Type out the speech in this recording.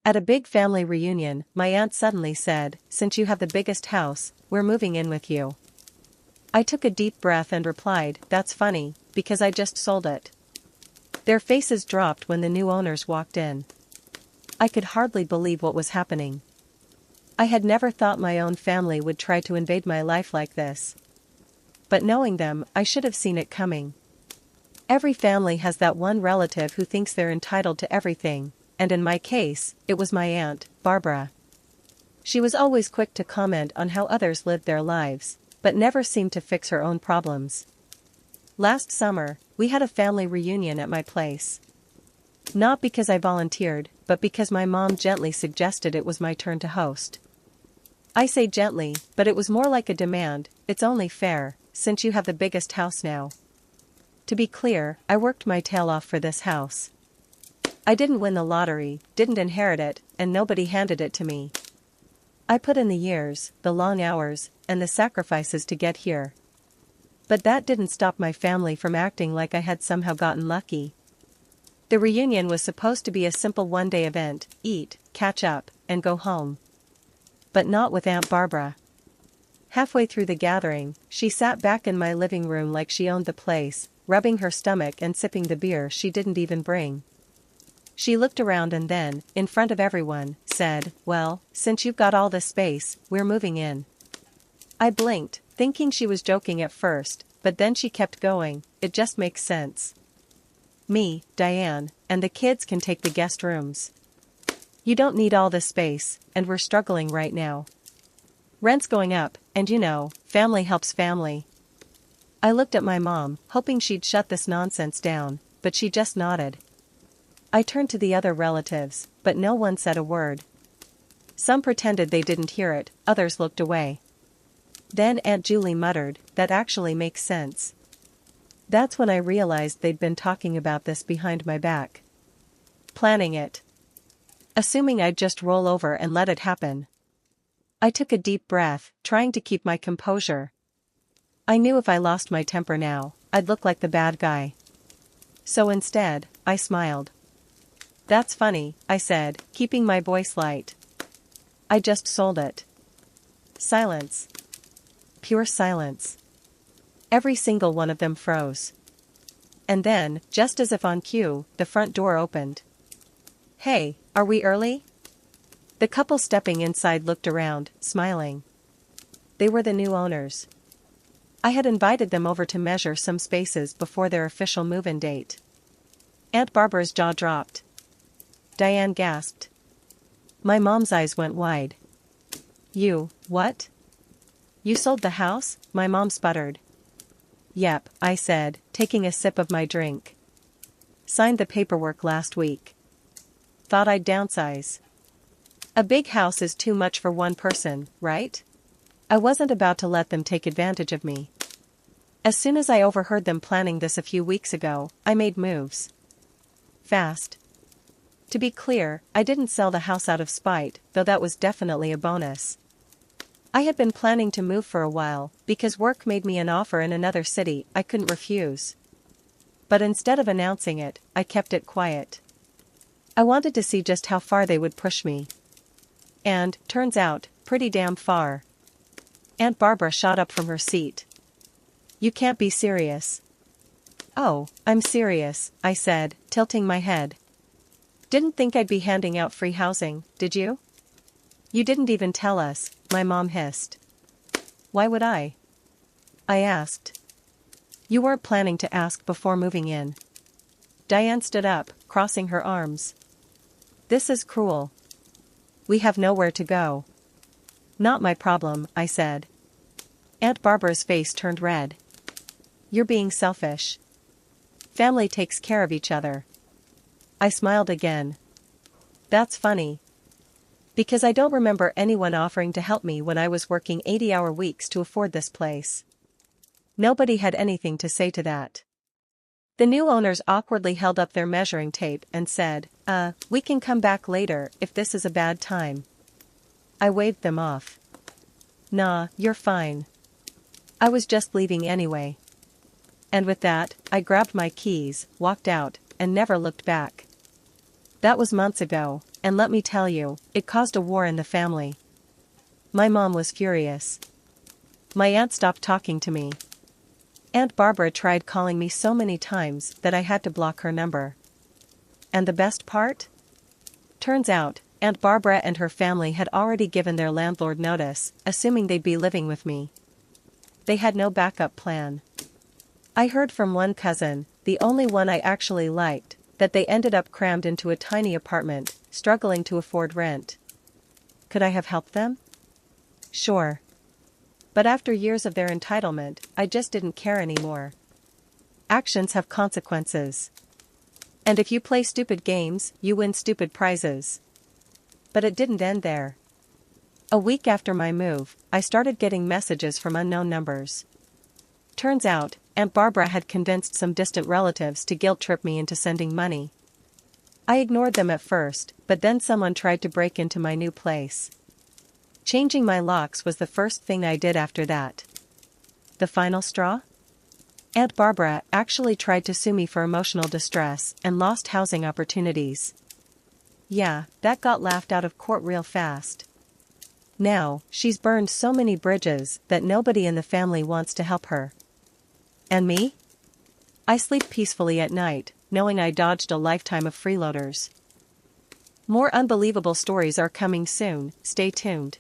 At a big family reunion, my aunt suddenly said, "Since you have the biggest house, we're moving in with you." I took a deep breath and replied, "That's funny, because I just sold it." Their faces dropped when the new owners walked in. I could hardly believe what was happening. I had never thought my own family would try to invade my life like this. But knowing them, I should have seen it coming. Every family has that one relative who thinks they're entitled to everything, and in my case, it was my aunt, Barbara. She was always quick to comment on how others lived their lives, but never seemed to fix her own problems. Last summer, we had a family reunion at my place. Not because I volunteered, but because my mom gently suggested it was my turn to host. I say gently, but it was more like a demand. "It's only fair, since you have the biggest house now." To be clear, I worked my tail off for this house. I didn't win the lottery, didn't inherit it, and nobody handed it to me. I put in the years, the long hours, and the sacrifices to get here. But that didn't stop my family from acting like I had somehow gotten lucky. The reunion was supposed to be a simple one-day event: eat, catch up, and go home. But not with Aunt Barbara. Halfway through the gathering, she sat back in my living room like she owned the place, rubbing her stomach and sipping the beer she didn't even bring. She looked around and then, in front of everyone, said, "Well, since you've got all this space, we're moving in." I blinked, thinking she was joking at first, but then she kept going, "It just makes sense. Me, Diane, and the kids can take the guest rooms. You don't need all this space, and we're struggling right now. Rent's going up, and family helps family." I looked at my mom, hoping she'd shut this nonsense down, but she just nodded. I turned to the other relatives, but no one said a word. Some pretended they didn't hear it, others looked away. Then Aunt Julie muttered, "That actually makes sense." That's when I realized they'd been talking about this behind my back. Planning it. Assuming I'd just roll over and let it happen. I took a deep breath, trying to keep my composure. I knew if I lost my temper now, I'd look like the bad guy. So instead, I smiled. "That's funny," I said, keeping my voice light. "I just sold it." Silence. Pure silence. Every single one of them froze. And then, just as if on cue, the front door opened. "Hey, are we early?" The couple stepping inside looked around, smiling. They were the new owners. I had invited them over to measure some spaces before their official move-in date. Aunt Barbara's jaw dropped. Diane gasped. My mom's eyes went wide. "You, what? You sold the house?" my mom sputtered. "Yep," I said, taking a sip of my drink. "Signed the paperwork last week. Thought I'd downsize. A big house is too much for one person, right?" I wasn't about to let them take advantage of me. As soon as I overheard them planning this a few weeks ago, I made moves. Fast. To be clear, I didn't sell the house out of spite, though that was definitely a bonus. I had been planning to move for a while, because work made me an offer in another city I couldn't refuse. But instead of announcing it, I kept it quiet. I wanted to see just how far they would push me. And, turns out, pretty damn far. Aunt Barbara shot up from her seat. "You can't be serious." "Oh, I'm serious," I said, tilting my head. "Didn't think I'd be handing out free housing, did you?" "You didn't even tell us," my mom hissed. "Why would I?" I asked. "You weren't planning to ask before moving in." Diane stood up, crossing her arms. "This is cruel. We have nowhere to go." "Not my problem," I said. Aunt Barbara's face turned red. "You're being selfish. Family takes care of each other." I smiled again. "That's funny. Because I don't remember anyone offering to help me when I was working 80-hour weeks to afford this place." Nobody had anything to say to that. The new owners awkwardly held up their measuring tape and said, "We can come back later if this is a bad time." I waved them off. "Nah, you're fine. I was just leaving anyway." And with that, I grabbed my keys, walked out, and never looked back. That was months ago. and let me tell you, it caused a war in the family. My mom was furious. My aunt stopped talking to me. Aunt Barbara tried calling me so many times that I had to block her number. And the best part? Turns out, Aunt Barbara and her family had already given their landlord notice, assuming they'd be living with me. They had no backup plan. I heard from one cousin, the only one I actually liked, that they ended up crammed into a tiny apartment, struggling to afford rent. Could I have helped them? Sure. But after years of their entitlement, I just didn't care anymore. Actions have consequences. And if you play stupid games, you win stupid prizes. But it didn't end there. A week after my move, I started getting messages from unknown numbers. Turns out, Aunt Barbara had convinced some distant relatives to guilt-trip me into sending money. I ignored them at first, but then someone tried to break into my new place. Changing my locks was the first thing I did after that. The final straw? Aunt Barbara actually tried to sue me for emotional distress and lost housing opportunities. Yeah, that got laughed out of court real fast. Now, she's burned so many bridges that nobody in the family wants to help her. And me? I sleep peacefully at night, knowing I dodged a lifetime of freeloaders. More unbelievable stories are coming soon, stay tuned.